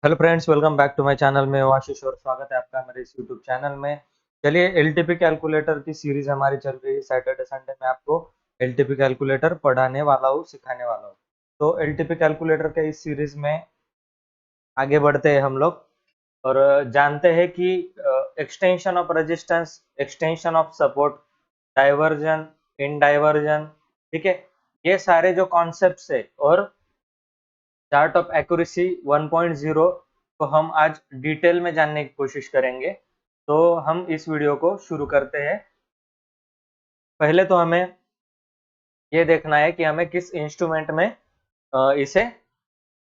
Hello friends, welcome back to my channel में आशीष और स्वागत है आपका मेरे इस यूट्यूब चैनल में। चलिए, एलटीपी कैलकुलेटर की सीरीज हमारी चल रही है। सैटरडे संडे में आपको एलटीपी कैलकुलेटर पढ़ाने वाला हूँ, सिखाने वाला हूँ। तो एलटीपी कैलकुलेटर के इस सीरीज में आगे बढ़ते हैं हम लोग और जानते हैं कि extension of resistance, extension of support, diversion, in diversion, ठीक है। ये सारे जो कॉन्सेप्ट्स है और चार्ट ऑफ एक्यूरेसी 1.0 को हम आज डिटेल में जानने की कोशिश करेंगे। तो हम इस वीडियो को शुरू करते हैं। पहले तो हमें ये देखना है कि हमें किस इंस्ट्रूमेंट में इसे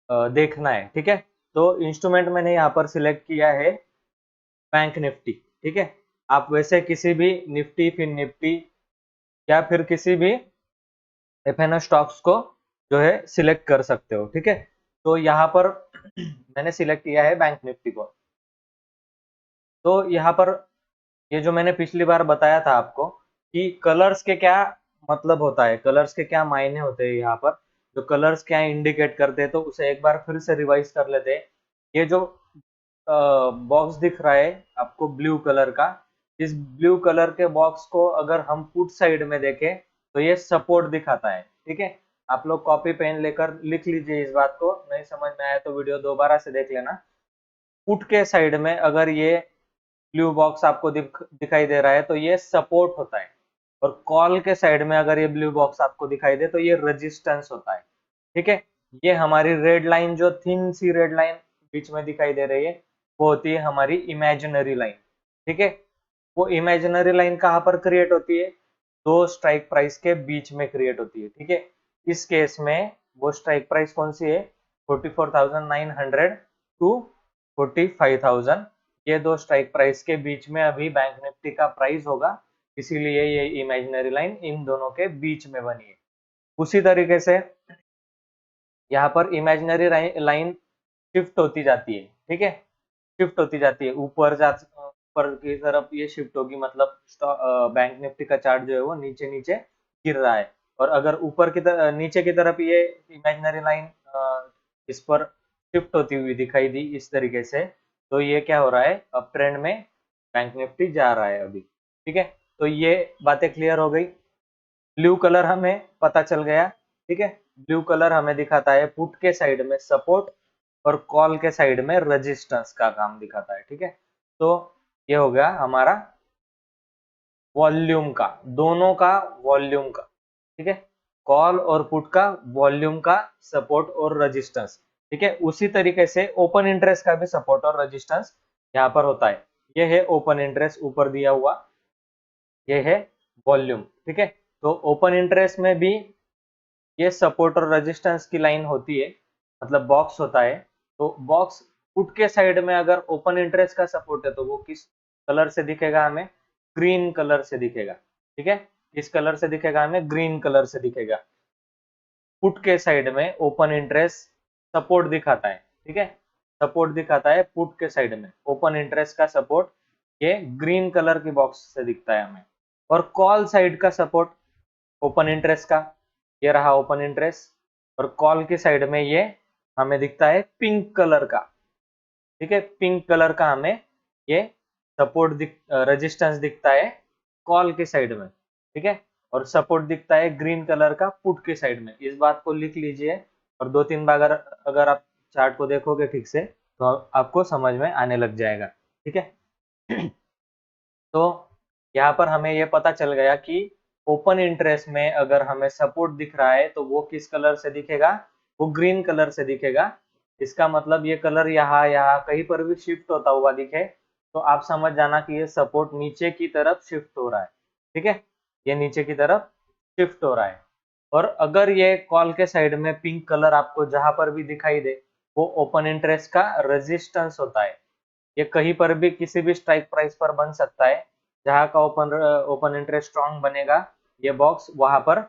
देखना है, ठीक है। तो इंस्ट्रूमेंट मैंने यहाँ पर सिलेक्ट किया है बैंक निफ्टी, ठीक है। आप वैसे किसी भी निफ्टी, फिन निफ्टी या फिर किसी भी एफएनओ स्टॉक्स को जो है सिलेक्ट कर सकते हो, ठीक है। तो यहाँ पर मैंने सिलेक्ट किया है बैंक निफ्टी को। तो यहाँ पर ये जो मैंने पिछली बार बताया था आपको कि कलर्स के क्या मतलब होता है, कलर्स के क्या मायने होते हैं, यहाँ पर जो कलर्स क्या इंडिकेट करते हैं, तो उसे एक बार फिर से रिवाइज कर लेते हैं। ये जो बॉक्स दिख रहा है आपको ब्लू कलर का, इस ब्लू कलर के बॉक्स को अगर हम पुट साइड में देखें तो ये सपोर्ट दिखाता है, ठीक है। आप लोग कॉपी पेन लेकर लिख लीजिए इस बात को, नहीं समझ में आया तो वीडियो दोबारा से देख लेना। पुट के साइड में अगर ये ब्लू बॉक्स आपको दिखाई दे रहा है तो ये सपोर्ट होता है, और कॉल के साइड में अगर ये ब्लू बॉक्स आपको दिखाई दे तो ये रेजिस्टेंस होता है, ठीक है। ये हमारी रेड लाइन, जो थिन सी रेड लाइन बीच में दिखाई दे रही है, वो होती है हमारी इमेजिनरी लाइन, ठीक है। वो इमेजिनरी लाइन कहाँ पर क्रिएट होती है? दो स्ट्राइक प्राइस के बीच में क्रिएट होती है, ठीक है। इस केस में वो स्ट्राइक प्राइस कौन सी है? 44,900 टू 45,000। ये दो स्ट्राइक प्राइस के बीच में अभी बैंक निफ्टी का प्राइस होगा, इसीलिए ये इमेजिनरी लाइन इन दोनों के बीच में बनी है। उसी तरीके से यहाँ पर इमेजिनरी लाइन शिफ्ट होती जाती है, ठीक है। शिफ्ट होती जाती है ऊपर की तरफ ये शिफ्ट होगी, मतलब बैंक निफ्टी का चार्ट जो है वो नीचे नीचे गिर रहा है। और अगर ऊपर की तरफ, नीचे की तरफ ये इमेजिनरी लाइन इस पर शिफ्ट होती हुई दिखाई दी इस तरीके से, तो ये क्या हो रहा है? अप ट्रेंड में बैंक निफ्टी जा रहा है अभी, ठीक है। तो ये बातें क्लियर हो गई। ब्लू कलर हमें पता चल गया, ठीक है। ब्लू कलर हमें दिखाता है पुट के साइड में सपोर्ट और कॉल के साइड में रेजिस्टेंस का काम दिखाता है, ठीक है। तो ये हो गया हमारा वॉल्यूम का, दोनों का वॉल्यूम का, ठीक है। कॉल और पुट का वॉल्यूम का सपोर्ट और रेजिस्टेंस, ठीक है। उसी तरीके से ओपन इंटरेस्ट का भी सपोर्ट और रेजिस्टेंस यहाँ पर होता है। ये है ओपन इंटरेस्ट ऊपर दिया हुआ, ये है वॉल्यूम, ठीक है। तो ओपन इंटरेस्ट में भी ये सपोर्ट और रेजिस्टेंस की लाइन होती है, मतलब बॉक्स होता है। तो बॉक्स पुट के साइड में अगर ओपन इंटरेस्ट का सपोर्ट है तो वो किस कलर से दिखेगा? हमें ग्रीन कलर से दिखेगा, ठीक है। किस कलर से दिखेगा? हमें ग्रीन कलर से दिखेगा। पुट के साइड में ओपन इंटरेस्ट सपोर्ट दिखाता है, ठीक है। सपोर्ट दिखाता है पुट के साइड में, ओपन इंटरेस्ट का सपोर्ट ये ग्रीन कलर की बॉक्स से दिखता है हमें। और कॉल साइड का सपोर्ट ओपन इंटरेस्ट का, ये रहा ओपन इंटरेस्ट, और कॉल की साइड में ये हमें दिखता है पिंक कलर का, ठीक है। पिंक कलर का हमें ये सपोर्ट रेजिस्टेंस दिखता है कॉल की साइड में, ठीक है। और सपोर्ट दिखता है ग्रीन कलर का पुट की साइड में। इस बात को लिख लीजिए, और दो तीन बार अगर आप चार्ट को देखोगे ठीक से तो आपको समझ में आने लग जाएगा, ठीक है। तो यहाँ पर हमें ये पता चल गया कि ओपन इंटरेस्ट में अगर हमें सपोर्ट दिख रहा है तो वो किस कलर से दिखेगा? वो ग्रीन कलर से दिखेगा। इसका मतलब ये कलर यहाँ यहाँ कहीं पर भी शिफ्ट होता हुआ दिखे तो आप समझ जाना कि ये सपोर्ट नीचे की तरफ शिफ्ट हो रहा है, ठीक है। ये नीचे की तरफ शिफ्ट हो रहा है। और अगर ये कॉल के साइड में पिंक कलर आपको जहां पर भी दिखाई दे, वो ओपन इंटरेस्ट का रेजिस्टेंस होता है। ये कहीं पर भी किसी भी स्ट्राइक प्राइस पर बन सकता है, जहां का ओपन इंटरेस्ट स्ट्रॉन्ग बनेगा ये बॉक्स वहां पर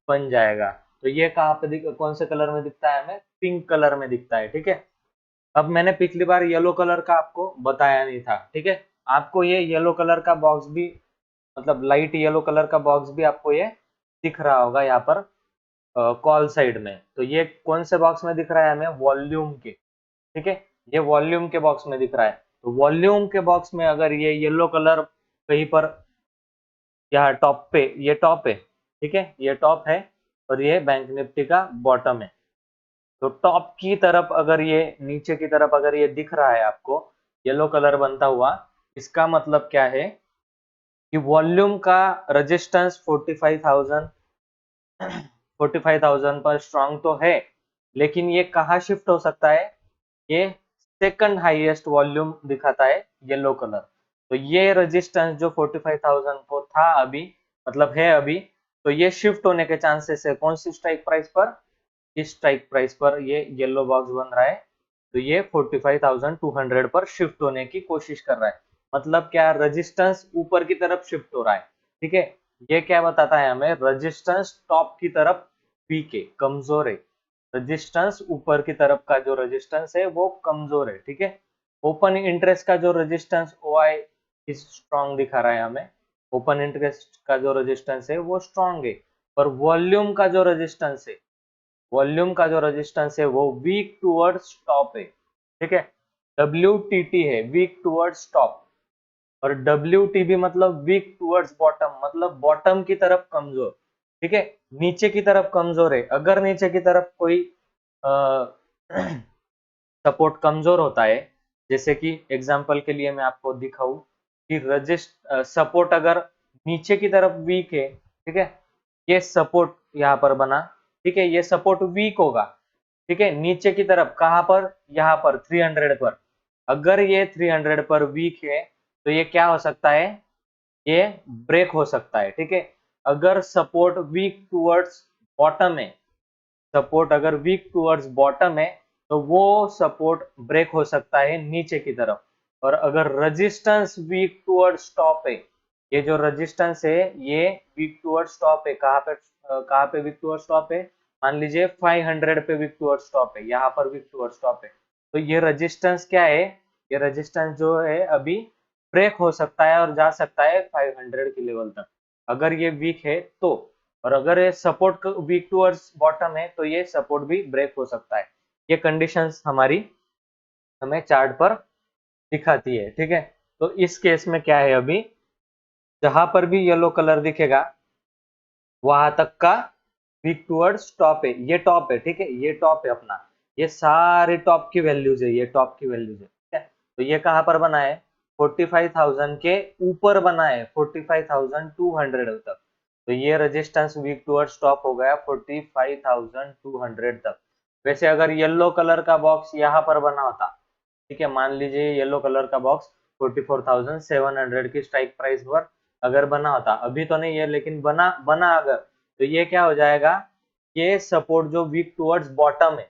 बन जाएगा। तो ये कहाँ पे कौन से कलर में दिखता है? हमें पिंक कलर में दिखता है, ठीक है। अब मैंने पिछली बार येलो कलर का आपको बताया नहीं था, ठीक है। आपको ये येलो कलर का बॉक्स भी, मतलब लाइट येलो कलर का बॉक्स भी आपको ये दिख रहा होगा यहाँ पर कॉल साइड में। तो ये कौन से बॉक्स में दिख रहा है? हमें वॉल्यूम के, ठीक है। ये वॉल्यूम के बॉक्स में दिख रहा है। तो वॉल्यूम के बॉक्स में अगर ये येलो कलर कहीं पर यहाँ टॉप पे, ये टॉप है, ठीक है, ये टॉप है और ये बैंक निफ्टी का बॉटम है। तो टॉप की तरफ अगर ये, नीचे की तरफ अगर ये दिख रहा है आपको येलो कलर बनता हुआ, इसका मतलब क्या है कि वॉल्यूम का रेजिस्टेंस 45,000 पर स्ट्रांग तो है, लेकिन ये कहाँ शिफ्ट हो सकता है, ये सेकंड हाईएस्ट वॉल्यूम दिखाता है येलो कलर। तो ये रेजिस्टेंस जो 45,000 को था अभी, मतलब है अभी, तो ये शिफ्ट होने के चांसेस है कौन सी स्ट्राइक प्राइस पर, इस स्ट्राइक प्राइस पर ये येलो बॉक्स बन रहा है। तो ये 45,200 पर शिफ्ट होने की कोशिश कर रहा है, मतलब क्या, रेजिस्टेंस ऊपर की तरफ शिफ्ट हो रहा है। ठीक है, ये क्या बताता है हमें, रेजिस्टेंस टॉप की तरफ वीक है, कमजोर है। रेजिस्टेंस ऊपर की तरफ का जो रेजिस्टेंस है वो कमजोर है। ठीक है, ओपन इंटरेस्ट का जो रेजिस्टेंस OI इस स्ट्रॉन्ग दिखा रहा है हमें, ओपन इंटरेस्ट का जो रेजिस्टेंस है वो स्ट्रॉन्ग है, पर वॉल्यूम का जो रेजिस्टेंस है, वॉल्यूम का जो रेजिस्टेंस है वो वीक टूवर्ड्स टॉप है। ठीक है, WTT है, वीक टूवर्ड्स टॉप, और WTB मतलब वीक टूवर्ड्स बॉटम, मतलब बॉटम की तरफ कमजोर। ठीक है, नीचे की तरफ कमजोर है। अगर नीचे की तरफ कोई सपोर्ट कमजोर होता है, जैसे कि एग्जांपल के लिए मैं आपको दिखाऊं कि सपोर्ट अगर नीचे की तरफ वीक है, ठीक है, ये सपोर्ट यहाँ पर बना, ठीक है, ये सपोर्ट वीक होगा। ठीक है, नीचे की तरफ कहां पर, यहाँ पर 300 पर। अगर ये 300 पर वीक है तो ये क्या हो सकता है, ये ब्रेक हो सकता है। ठीक है, अगर सपोर्ट वीक टूवर्ड्स बॉटम है, सपोर्ट अगर वीक टूवर्ड्स बॉटम है तो वो सपोर्ट ब्रेक हो सकता है नीचे की तरफ। और अगर रेजिस्टेंस वीक टूवर्ड्स टॉप है, ये जो रेजिस्टेंस है ये वीक टूवर्ड्स टॉप है, कहाँ पे वीक टूवर्ड्स टॉप है, मान लीजिए 500 पे वीक टूवर्ड्स टॉप है, यहाँ पर वीक टूवर्ड्स टॉप है। तो ये रेजिस्टेंस क्या है, ये रेजिस्टेंस जो है अभी ब्रेक हो सकता है और जा सकता है 500 के लेवल तक, अगर ये वीक है तो। और अगर ये सपोर्ट वीक टूवर्ड्स बॉटम है तो ये सपोर्ट भी ब्रेक हो सकता है। ये कंडीशंस हमारी हमें चार्ट पर दिखाती है। ठीक है, तो इस केस में क्या है, अभी जहां पर भी येलो कलर दिखेगा वहां तक का वीक टूवर्ड्स टॉप है, ये टॉप है। ठीक है, ये टॉप है अपना, ये सारे टॉप की वैल्यूज है, ये टॉप की वैल्यूज है। ठीक है, तो ये कहां पर बना है, 45,000 के ऊपर बना है, 45,200 तक। तो ये रेजिस्टेंस वीक टूवर्ड्स टॉप हो गया 45,200 तक। वैसे अगर येलो कलर का बॉक्स यहाँ पर बना होता, ठीक है, मान लीजिए येलो कलर का बॉक्स 44,700 की स्ट्राइक प्राइस पर अगर बना होता, अभी तो नहीं है लेकिन बना बना अगर, तो ये क्या हो जाएगा, ये सपोर्ट जो वीक टूवर्ड्स बॉटम है,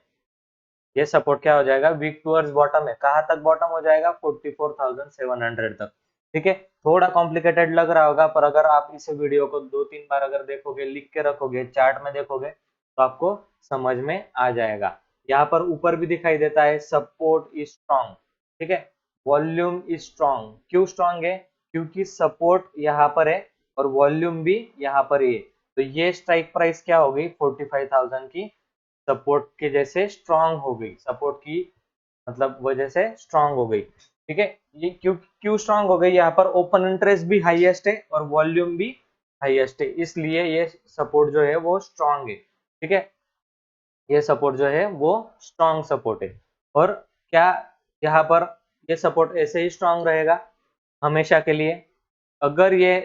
ये सपोर्ट क्या हो जाएगा, वीक टूवर्ड्स बॉटम है, कहाँ तक बॉटम हो जाएगा, 44,700 तक। ठीक है, थोड़ा कॉम्प्लिकेटेड लग रहा होगा, पर अगर आप इस वीडियो को 2-3 बार अगर देखोगे, लिख के रखोगे, चार्ट में देखोगे, तो आपको समझ में आ जाएगा। यहाँ पर ऊपर भी दिखाई देता है सपोर्ट इज स्ट्रॉन्ग। ठीक है, वॉल्यूम इज स्ट्रॉन्ग, क्यों स्ट्रॉन्ग है, क्योंकि सपोर्ट यहाँ पर है और वॉल्यूम भी यहाँ पर ही है। तो ये स्ट्राइक प्राइस क्या होगी, 45,000 की सपोर्ट के जैसे स्ट्रांग हो गई, सपोर्ट की मतलब वजह से स्ट्रांग हो गई। ठीक है, ये क्यों क्यों स्ट्रांग हो गई, यहाँ पर ओपन इंटरेस्ट भी हाईएस्ट है और वॉल्यूम भी हाईएस्ट है, इसलिए ये सपोर्ट जो है वो स्ट्रांग है। ठीक है, ये सपोर्ट जो है वो स्ट्रांग सपोर्ट है। और क्या यहाँ पर ये सपोर्ट ऐसे ही स्ट्रांग रहेगा हमेशा के लिए, अगर ये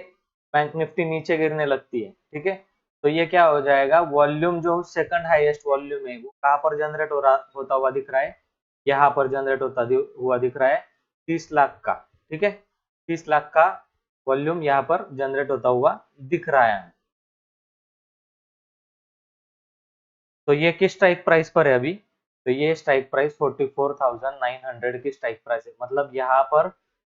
बैंक निफ्टी नीचे गिरने लगती है, ठीक है, तो ये क्या हो जाएगा, वॉल्यूम जो सेकंड हाईएस्ट वॉल्यूम है वो कहाँ पर जनरेट होता हुआ दिख रहा है, यहाँ पर जनरेट हुआ दिख रहा है 30 लाख का। ठीक है, 30 लाख का वॉल्यूम यहाँ पर जनरेट होता हुआ दिख रहा है। तो ये किस स्ट्राइक प्राइस पर है अभी, तो ये स्ट्राइक प्राइस 44,900 की स्ट्राइक प्राइस है, मतलब यहाँ पर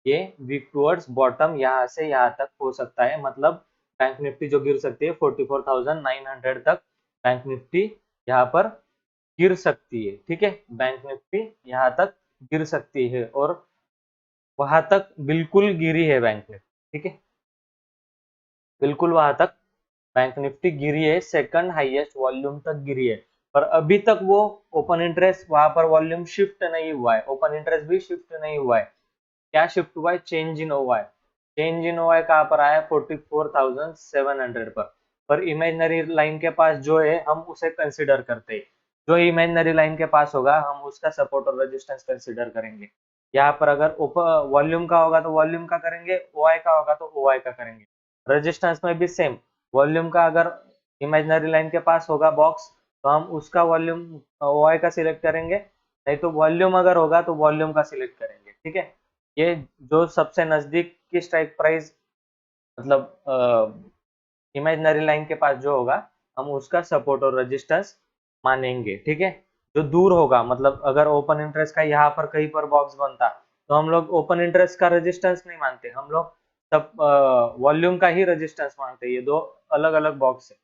ये वीक टूवर्ड्स बॉटम यहाँ से यहाँ तक हो सकता है, मतलब बैंक निफ्टी जो गिर सकती है 44,900 तक, बैंक निफ्टी यहाँ पर गिर सकती है। ठीक है, बैंक निफ्टी यहाँ तक गिर सकती है और वहां तक बिल्कुल गिरी है बैंक निफ्टी। ठीक है, बिल्कुल वहां तक बैंक निफ्टी गिरी है, सेकंड हाईएस्ट वॉल्यूम तक गिरी है। पर अभी तक वो ओपन इंटरेस्ट वहां पर वॉल्यूम शिफ्ट नहीं हुआ है, ओपन इंटरेस्ट भी शिफ्ट नहीं हुआ है। क्या शिफ्ट हुआ है? Change in ओवाई। चेंज इन ओवाई कहाँ पर आया? 44,700 पर इमेजिनरी लाइन के पास जो है हम उसे कंसिडर करते हैं। जो इमेजिनरी लाइन के पास होगा हम उसका सपोर्ट और रेजिस्टेंस कंसिडर करेंगे। यहाँ पर अगर वॉल्यूम का होगा तो वॉल्यूम का करेंगे, ओआई का होगा तो ओआई का करेंगे। रेजिस्टेंस में भी सेम, वॉल्यूम का अगर इमेजिनरी लाइन के पास होगा बॉक्स तो हम उसका वॉल्यूम ओआई का सिलेक्ट करेंगे, नहीं तो वॉल्यूम अगर होगा तो वॉल्यूम का सिलेक्ट करेंगे। ठीक है, ये जो सबसे नजदीक की स्ट्राइक प्राइस मतलब इमेजिनरी लाइन के पास जो होगा हम उसका सपोर्ट और रेजिस्टेंस मानेंगे। ठीक है, जो दूर होगा मतलब अगर ओपन इंटरेस्ट का यहाँ पर कहीं पर बॉक्स बनता तो हम लोग ओपन इंटरेस्ट का रेजिस्टेंस नहीं मानते, हम लोग सब वॉल्यूम का ही रेजिस्टेंस मानते हैं। ये दो अलग अलग बॉक्स है।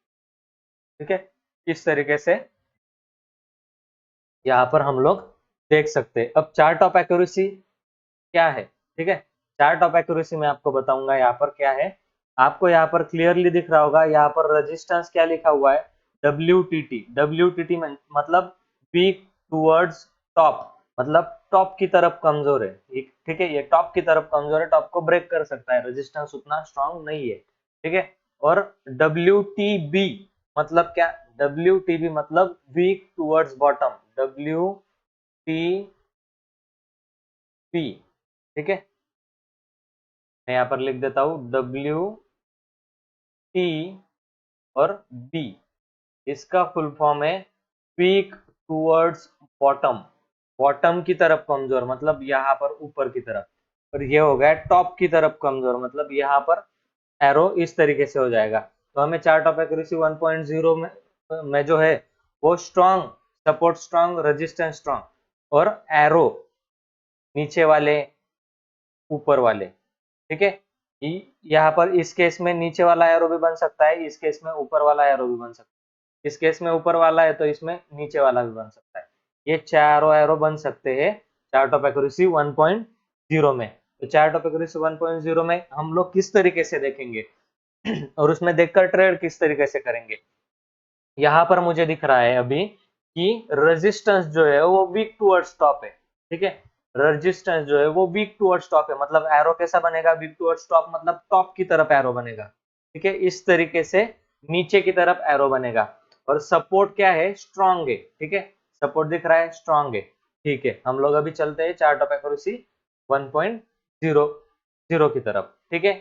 ठीक है, इस तरीके से यहाँ पर हम लोग देख सकते हैं। अब चार्ट ऑफ एक्यूरेसी क्या है? ठीक है, चार्ट ऑफ एक्यूरेसी मैं आपको बताऊंगा यहाँ पर क्या है। आपको यहाँ पर क्लियरली दिख रहा होगा, यहाँ पर रेजिस्टेंस क्या लिखा हुआ है? WTT। WTT मतलब वीक टूवर्ड्स टॉप, मतलब टॉप की तरफ कमजोर है। ठीक है, ये टॉप की तरफ कमजोर है, टॉप को ब्रेक कर सकता है, रेजिस्टेंस उतना स्ट्रांग नहीं है। ठीक है, और WTB मतलब क्या? WTB मतलब वीक टूवर्ड्स बॉटम, WTB। ठीक है, मैं यहाँ पर लिख देता हूँ WT और B, इसका फुल फॉर्म है पीक टूवर्ड्स बॉटम। बॉटम की तरफ कमजोर मतलब यहाँ पर ऊपर की तरफ, और ये हो गया टॉप की तरफ कमजोर मतलब यहाँ पर एरो इस तरीके से हो जाएगा। तो हमें चार्ट ऑफ एक्यूरेसी 1.0 में जो है वो strong, support strong, resistance strong, और एरो नीचे वाले ऊपर वाले। ठीक है, यहाँ पर इस केस में नीचे वाला एरो भी बन सकता है, इस केस में ऊपर वाला एरो भी बन सकता है। इस केस में ऊपर वाला है तो इसमें नीचे वाला भी बन सकता है। ये चारों एरो बन सकते हैं चार्ट ऑफ एक्यूरेसी 1.0 में। तो चार्ट ऑफ एक्यूरेसी 1.0 में हम लोग किस तरीके से देखेंगे और उसमें देखकर ट्रेड किस तरीके से करेंगे। यहाँ पर मुझे दिख रहा है अभी कि रेजिस्टेंस जो है वो वीक टूवर्ड्स टॉप है। ठीक है, रेजिस्टेंस जो है वो वीक टूवर्ड्स टॉप है, मतलब एरो कैसा बनेगा? वीक टूवर्ड्स टॉप मतलब टॉप की तरफ एरो बनेगा। ठीक है, इस तरीके से नीचे की तरफ एरो बनेगा। और सपोर्ट क्या है? स्ट्रॉन्ग है। ठीक है, सपोर्ट दिख रहा है, स्ट्रॉन्ग है। ठीक है, हम लोग अभी चलते हैं चार्ट ऑफ एक्यूरेसी 1.0 की तरफ। ठीक है,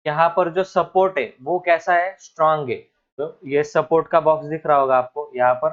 यहाँ पर जो सपोर्ट है वो कैसा है? स्ट्रॉन्ग है। तो ये सपोर्ट का बॉक्स दिख रहा होगा आपको, यहाँ पर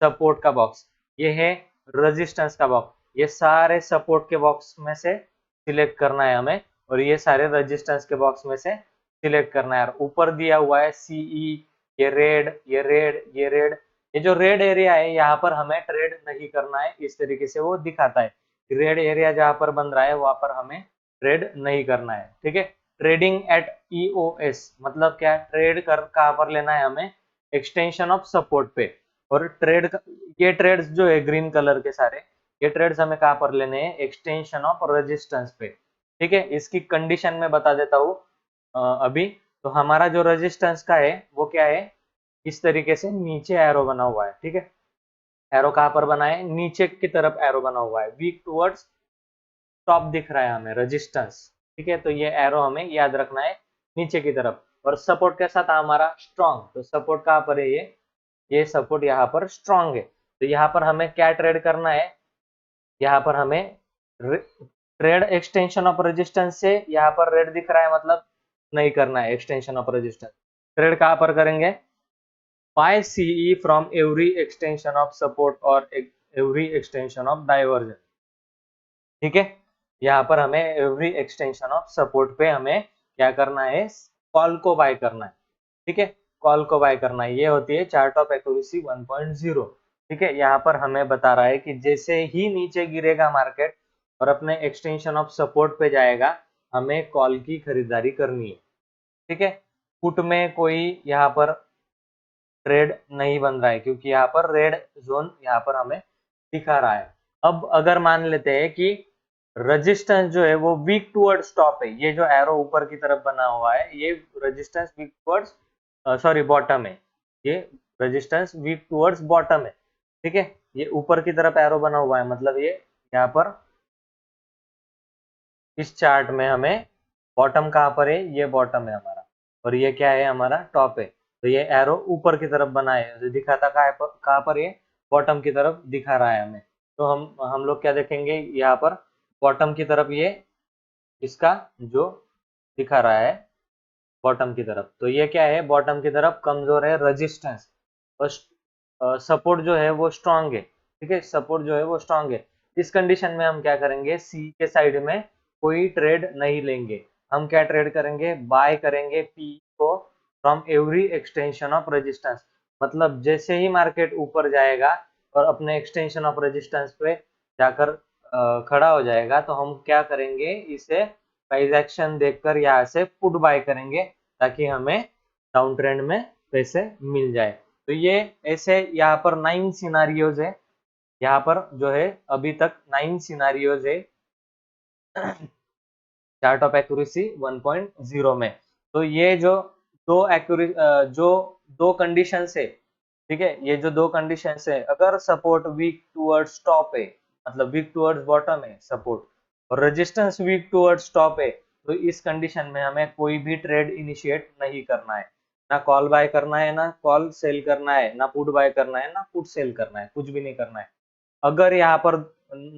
सपोर्ट का बॉक्स, ये है रेजिस्टेंस का बॉक्स। ये सारे सपोर्ट के बॉक्स में से सिलेक्ट करना है हमें, और ये सारे रेजिस्टेंस के बॉक्स में से सिलेक्ट करना है। ऊपर दिया हुआ है CE, ये रेड, ये रेड, ये रेड। ये जो रेड एरिया है यहाँ पर हमें ट्रेड नहीं करना है, इस तरीके से वो दिखाता है। रेड एरिया जहाँ पर बन रहा है वहां पर हमें ट्रेड नहीं करना है। ठीक है, ट्रेडिंग एट EOS मतलब क्या? ट्रेड कर कहाँ पर लेना है हमें? एक्सटेंशन ऑफ सपोर्ट पे। और ये ट्रेड्स जो है ग्रीन कलर के सारे, ये ट्रेड्स हमें कहाँ पर लेने हैं? एक्सटेंशन ऑफ रेजिस्टेंस पे। ठीक है, इसकी कंडीशन में बता देता हूँ अभी। तो हमारा जो रेजिस्टेंस का है वो क्या है? इस तरीके से नीचे एरो बना हुआ है। ठीक है, एरो कहाँ पर बना है? नीचे की तरफ एरो बना हुआ है, वीक टूवर्ड्स टॉप दिख रहा है हमें रेजिस्टेंस। ठीक है, तो ये एरो हमें याद रखना है नीचे की तरफ। और सपोर्ट कैसा था हमारा? स्ट्रॉन्ग। तो सपोर्ट कहाँ पर है? ये सपोर्ट यहाँ पर स्ट्रॉन्ग है। तो यहाँ पर हमें क्या ट्रेड करना है? यहाँ पर हमें ट्रेड एक्सटेंशन ऑफ रेजिस्टेंस से, यहाँ पर रेड दिख रहा है मतलब नहीं करना है एक्सटेंशन ऑफ रेजिस्टेंस। ट्रेड कहाँ पर करेंगे? Buy CE from every extension of support और एवरी एक्सटेंशन ऑफ डाइवर्जन। ठीक है, यहाँ पर हमें एवरी एक्सटेंशन ऑफ सपोर्ट पे हमें क्या करना है? कॉल को बाय करना है। ठीक है, कॉल को बाय करना है, ये होती है चार्ट ऑफ एक्यूरेसी 1.0। ठीक है, यहाँ पर हमें बता रहा है कि जैसे ही नीचे गिरेगा मार्केट और अपने एक्सटेंशन ऑफ सपोर्ट पे जाएगा, हमें कॉल की खरीदारी करनी है। ठीक है, पुट में कोई यहाँ पर ट्रेड नहीं बन रहा है क्योंकि यहाँ पर रेड जोन यहाँ पर हमें दिखा रहा है। अब अगर मान लेते हैं कि रेजिस्टेंस जो है वो वीक टूवर्ड स्टॉप है, ये जो एरो ऊपर की तरफ बना हुआ है ये resistance week towards sorry bottom है, ये रेजिस्टेंस वीक टूवर्ड्स बॉटम है। ठीक है, ये ऊपर की तरफ एरो बना हुआ है, मतलब ये यहाँ पर इस चार्ट में हमें बॉटम कहाँ पर है, ये बॉटम है हमारा, और ये क्या है, हमारा टॉप है। तो ये एरो ऊपर की तरफ बना है, जो दिखाता कहाँ पर ये बॉटम की तरफ दिखा रहा है हमें। तो हम लोग क्या देखेंगे यहाँ पर, बॉटम की तरफ ये इसका जो दिखा रहा है बॉटम की तरफ, तो ये क्या है, बॉटम की तरफ कमजोर है रेजिस्टेंस, और सपोर्ट जो है वो स्ट्रांग है। ठीक है, सपोर्ट जो है वो स्ट्रांग है। इस कंडीशन में हम क्या करेंगे, सी के साइड में कोई ट्रेड नहीं लेंगे। हम क्या ट्रेड करेंगे, बाय करेंगे पी को from every extension of resistance. मतलब जैसे ही मार्केट ऊपर जाएगा और अपने एक्सटेंशन ऑफ रेजिस्टेंस पे जाकर खड़ा हो जाएगा, तो हम क्या करेंगे, इसे प्राइस एक्शन देखकर यहाँ से पुट बाय करेंगे, ताकि हमें डाउन ट्रेंड में पैसे मिल जाए। तो ये ऐसे यहाँ पर 9 सिनारियोज है, यहाँ पर जो है अभी तक 9 सिनारियोज है चार्ट ऑफ एक्यूरेसी 1.0 में। तो ये जो जो दो कंडीशन है, ठीक है, ये जो दो कंडीशन है, अगर सपोर्ट वीक टूवर्ड्स टॉप है, मतलब वीक टूवर्ड्स बॉटम है सपोर्ट, और रेजिस्टेंस वीक टूवर्ड्स टॉप है, तो इस कंडीशन में हमें कोई भी ट्रेड इनिशिएट नहीं करना है। ना कॉल बाय करना है, ना कॉल सेल करना है, ना पुट बाय करना है, ना पुट सेल करना है, कुछ भी नहीं करना है। अगर यहाँ पर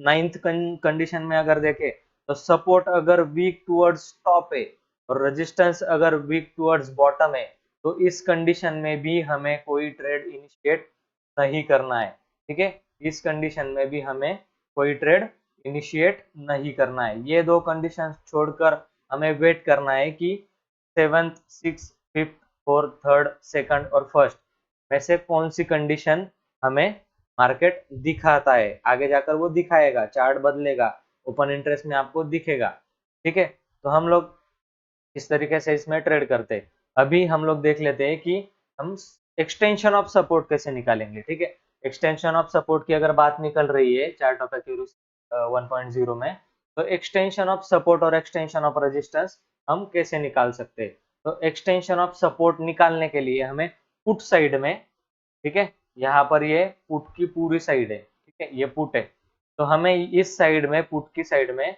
9th कंडीशन में अगर देखें, तो सपोर्ट अगर वीक टूवर्ड्स टॉप है और रेजिस्टेंस अगर वीक टूवर्ड्स बॉटम है, तो इस कंडीशन में भी हमें कोई ट्रेड इनिशिएट नहीं करना है। ठीक है, इस कंडीशन में भी हमें कोई ट्रेड इनिशिएट नहीं करना है। ये दो कंडीशन छोड़कर हमें वेट करना है कि 7th 6th 5th 4th 3rd 2nd और 1st में से कौन सी कंडीशन हमें मार्केट दिखाता है। आगे जाकर वो दिखाएगा, चार्ट बदलेगा, ओपन इंटरेस्ट में आपको दिखेगा। ठीक है, तो हम लोग इस तरीके से इसमें ट्रेड करते हैं। अभी हम लोग देख लेते हैं कि हम एक्सटेंशन ऑफ सपोर्ट कैसे निकालेंगे। ठीक है, एक्सटेंशन ऑफ सपोर्ट की अगर बात निकल रही है चार्ट ऑफ एक्यूरेसी 1.0 में, तो एक्सटेंशन ऑफ सपोर्ट और एक्सटेंशन ऑफ रेजिस्टेंस हम कैसे निकाल सकते हैं। तो एक्सटेंशन ऑफ सपोर्ट निकालने के लिए हमें पुट साइड में, ठीक है, यहाँ पर ये पुट की पूरी साइड है, ठीक है, ये पुट है, तो हमें इस साइड में, पुट की साइड में,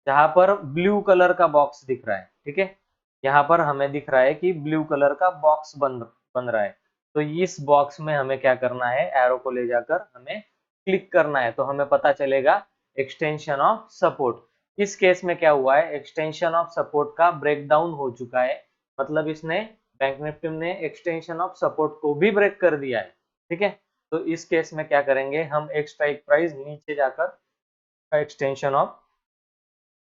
जहां पर ब्लू कलर का बॉक्स दिख रहा है, ठीक है, यहाँ पर हमें दिख रहा है कि ब्लू कलर का बॉक्स बन रहा है। तो इस बॉक्स में हमें क्या करना है, एरो को ले जाकर हमें क्लिक करना है, तो हमें पता चलेगा एक्सटेंशन ऑफ सपोर्ट। इस केस में क्या हुआ है, एक्सटेंशन ऑफ सपोर्ट का ब्रेकडाउन हो चुका है, मतलब इसने, बैंक निफ्टी ने एक्सटेंशन ऑफ सपोर्ट को भी ब्रेक कर दिया है। ठीक है, तो इस केस में क्या करेंगे, हम एक स्ट्राइक प्राइस नीचे जाकर एक्सटेंशन ऑफ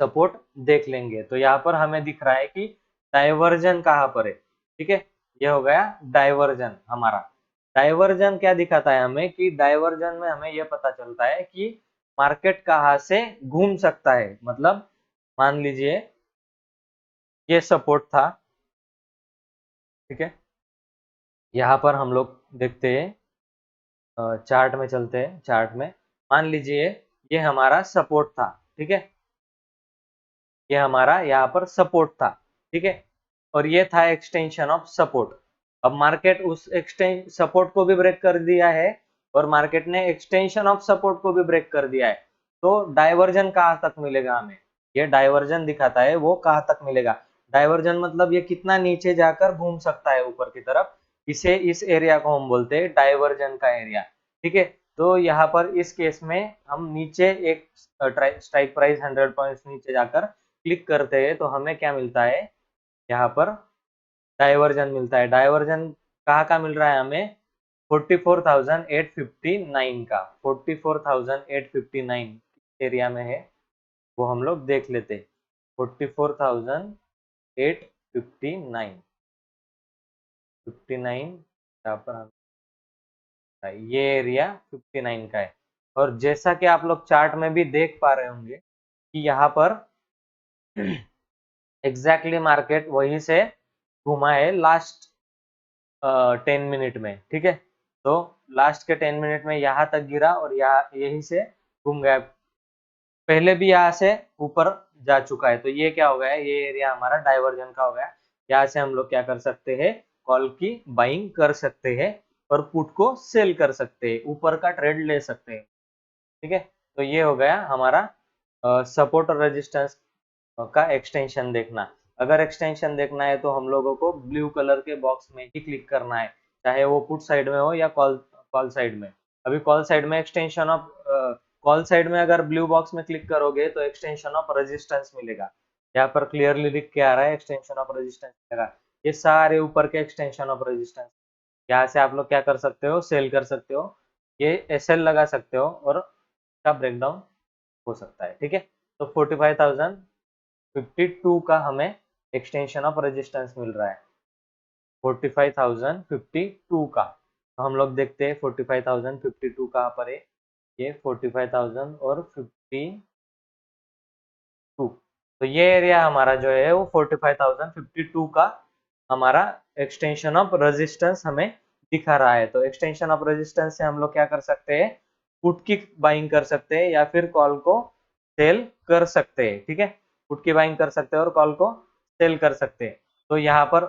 सपोर्ट देख लेंगे। तो यहाँ पर हमें दिख रहा है कि डाइवर्जन कहाँ पर है। ठीक है, ये हो गया डाइवर्जन हमारा। डाइवर्जन क्या दिखाता है हमें, कि डाइवर्जन में हमें यह पता चलता है कि मार्केट कहाँ से घूम सकता है। मतलब मान लीजिए ये सपोर्ट था, ठीक है, यहाँ पर हम लोग देखते हैं, चार्ट में चलते हैं, चार्ट में मान लीजिए ये हमारा सपोर्ट था, ठीक है, ये हमारा यहाँ पर सपोर्ट था, ठीक है, और ये था एक्सटेंशन ऑफ सपोर्ट। अब मार्केट उस एक्सटेंशन सपोर्ट को भी ब्रेक कर दिया है और मार्केट ने एक्सटेंशन ऑफ सपोर्ट को भी ब्रेक कर दिया है। तो डाइवर्जन कहाँ तक मिलेगा हमें, ये डाइवर्जन दिखाता है वो कहाँ तक मिलेगा। डाइवर्जन मतलब ये कितना नीचे जाकर घूम सकता है ऊपर की तरफ, इसे, इस एरिया को हम बोलते हैं डाइवर्जन का एरिया। ठीक है, तो यहाँ पर इस केस में हम नीचे एक स्ट्राइक प्राइस 100 पॉइंट्स नीचे जाकर क्लिक करते हैं, तो हमें क्या मिलता है, यहाँ पर डाइवर्जन मिलता है। डाइवर्जन कहाँ का मिल रहा है हमें, 44,859 का, 44,859 एरिया में है, वो हम लोग देख लेते। 44,859 यहाँ पर ये एरिया 59 का है। और जैसा कि आप लोग चार्ट में भी देख पा रहे होंगे कि यहाँ पर एग्जैक्टली मार्केट वहीं से घुमा है लास्ट 10 मिनट में। ठीक है, तो लास्ट के 10 मिनट में यहाँ तक गिरा और यहाँ यहीं से घूम गया, पहले भी यहाँ से ऊपर जा चुका है। तो ये क्या हो गया है, ये एरिया हमारा डाइवर्जन का हो गया। यहाँ से हम लोग क्या कर सकते हैं, कॉल की बाइंग कर सकते हैं और पुट को सेल कर सकते हैं, ऊपर का ट्रेड ले सकते हैं। ठीक है, तो ये हो गया हमारा सपोर्ट और रेजिस्टेंस का एक्सटेंशन देखना। अगर एक्सटेंशन देखना है तो हम लोगों को ब्लू कलर के बॉक्स में ही क्लिक करना है, चाहे वो पुट साइड में हो या कॉल कॉल साइड में। अभी कॉल साइड में एक्सटेंशन ऑफ कॉल साइड में अगर ब्लू बॉक्स में क्लिक करोगे तो एक्सटेंशन ऑफ रेजिस्टेंस मिलेगा। यहाँ पर क्लियरली लिख के आ रहा है एक्सटेंशन ऑफ रेजिस्टेंस मिलेगा। ये सारे ऊपर के एक्सटेंशन ऑफ रेजिस्टेंस, यहाँ से आप लोग क्या कर सकते हो, सेल कर सकते हो, ये एसएल लगा सकते हो और का ब्रेकडाउन हो सकता है। ठीक है, तो 45,052 का हमें एक्सटेंशन ऑफ रेजिस्टेंस मिल रहा है, 45,052 का। तो हम लोग देखते हैं 45,052 कहाँ पर है, ये 45,000 और 52। तो ये एरिया हमारा जो है वो 45,052 का हमारा एक्सटेंशन ऑफ रेजिस्टेंस हमें दिखा रहा है। तो एक्सटेंशन ऑफ रेजिस्टेंस से हम लोग क्या कर सकते हैं, पुट की बाइंग कर सकते हैं या फिर कॉल को सेल कर सकते हैं। ठीक है, पुट की बाइंग कर सकते हैं और कॉल को सेल कर सकते हैं। तो यहाँ पर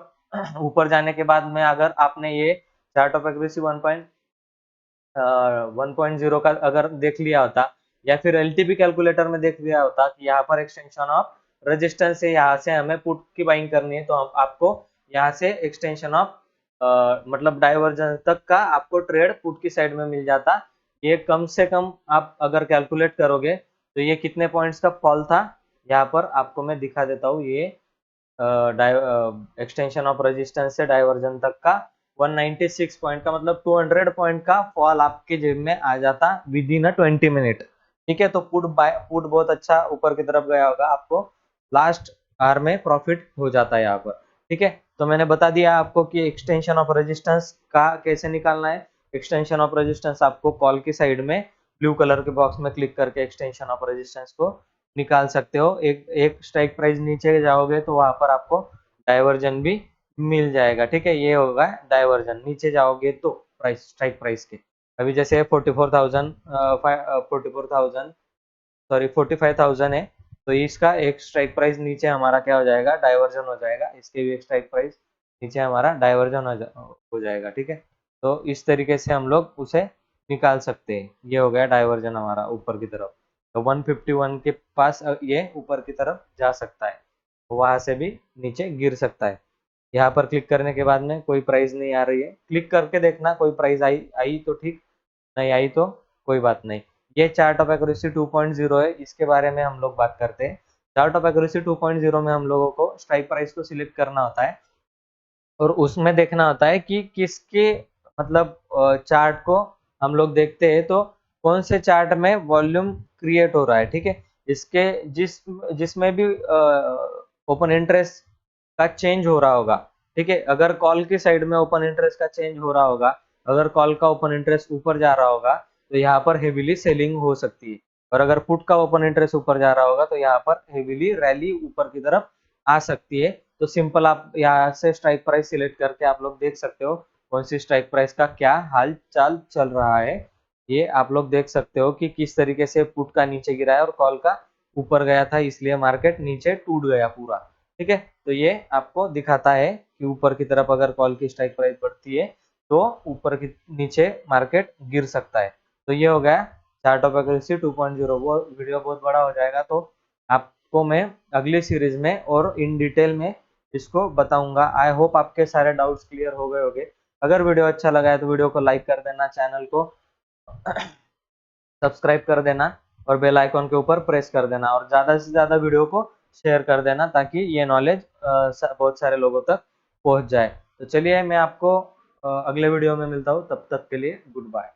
ऊपर जाने के बाद में अगर आपने ये चार्ट ऑफ एक्यूरेसी 1.0 का अगर देख लिया होता या फिर एलटीपी कैलकुलेटर में देख लिया होता कि यहाँ पर एक्सटेंशन ऑफ रेजिस्टेंस है, यहाँ से हमें पुट की बाइंग करनी है, तो हम आपको यहाँ से एक्सटेंशन ऑफ मतलब डाइवर्जेंस तक का आपको ट्रेड पुट की साइड में मिल जाता। ये कम से कम आप अगर कैलकुलेट करोगे तो ये कितने पॉइंट्स का फॉल था, यहाँ पर आपको मैं दिखा देता हूँ। ये एक्सटेंशन ऑफ रेजिस्टेंस से डाइवर्जन तक का 196 पॉइंट का मतलब 200 पॉइंट का फॉल आपके जेब में आ जाता विद इन 20 मिनट। ठीक है, तो पुट बहुत अच्छा ऊपर की तरफ गया होगा, आपको लास्ट आवर में प्रॉफिट हो जाता है यहाँ पर। ठीक है, तो मैंने बता दिया आपको कि एक्सटेंशन ऑफ रेजिस्टेंस का कैसे निकालना है। एक्सटेंशन ऑफ रेजिस्टेंस आपको कॉल की साइड में ब्लू कलर के बॉक्स में क्लिक करके एक्सटेंशन ऑफ रेजिस्टेंस को निकाल सकते हो। एक स्ट्राइक प्राइस नीचे जाओगे तो वहां पर आपको डाइवर्जन भी मिल जाएगा। ठीक है, ये होगा डाइवर्जन, नीचे जाओगे तो प्राइस स्ट्राइक प्राइस के। अभी जैसे 44,000 सॉरी 45,000 है, तो इसका एक स्ट्राइक प्राइस नीचे हमारा क्या हो जाएगा, डाइवर्जन हो जाएगा। इसके भी एक स्ट्राइक प्राइस नीचे हमारा डाइवर्जन हो जाएगा। ठीक है, तो इस तरीके से हम लोग उसे निकाल सकते हैं। ये हो गया डाइवर्जन हमारा ऊपर की तरफ। तो 151 के पास ये ऊपर की तरफ जा सकता है, वहां से भी नीचे गिर सकता है। यहाँ पर क्लिक करने के बाद में कोई प्राइस नहीं आ रही है, क्लिक करके देखना कोई प्राइस आई आई तो ठीक, नहीं आई तो कोई बात नहीं। ये चार्ट ऑफ एक्यूरेसी 2.0 है, इसके बारे में हम लोग बात करते हैं। चार्ट ऑफ एक्यूरेसी 2.0 में हम लोगों को स्ट्राइक प्राइस को सिलेक्ट करना होता है और उसमें देखना होता है कि किसके मतलब चार्ट को हम लोग देखते हैं तो कौन से चार्ट में वॉल्यूम क्रिएट हो रहा है। ठीक है, इसके जिसमें भी ओपन इंटरेस्ट का चेंज हो रहा होगा। ठीक है, अगर कॉल की साइड में ओपन इंटरेस्ट का चेंज हो रहा होगा, अगर कॉल का ओपन इंटरेस्ट ऊपर जा रहा होगा तो यहाँ पर हेवीली सेलिंग हो सकती है, और अगर पुट का ओपन इंटरेस्ट ऊपर जा रहा होगा तो यहाँ पर हेवीली रैली ऊपर की तरफ आ सकती है। तो सिंपल आप यहाँ से स्ट्राइक प्राइस सिलेक्ट करके आप लोग देख सकते हो कौन सी स्ट्राइक प्राइस का क्या हाल चाल चल रहा है। ये आप लोग देख सकते हो कि किस तरीके से पुट का नीचे गिरा है और कॉल का ऊपर गया था, इसलिए मार्केट नीचे टूट गया पूरा। ठीक है, तो ये आपको दिखाता है कि ऊपर की तरफ अगर कॉल की स्ट्राइक प्राइस बढ़ती है तो ऊपर की नीचे मार्केट गिर सकता है। तो ये हो गया चार्ट ऑफ एक्यूरेसी 2.0। वो वीडियो बहुत बड़ा हो जाएगा तो आपको मैं अगली सीरीज में और इन डिटेल में इसको बताऊंगा। आई होप आपके सारे डाउट्स क्लियर हो गए होंगे। अगर वीडियो अच्छा लगा है तो वीडियो को लाइक कर देना, चैनल को सब्सक्राइब कर देना और बेल आइकॉन के ऊपर प्रेस कर देना और ज़्यादा से ज़्यादा वीडियो को शेयर कर देना ताकि ये नॉलेज बहुत सारे लोगों तक पहुंच जाए। तो चलिए मैं आपको अगले वीडियो में मिलता हूँ, तब तक के लिए गुड बाय।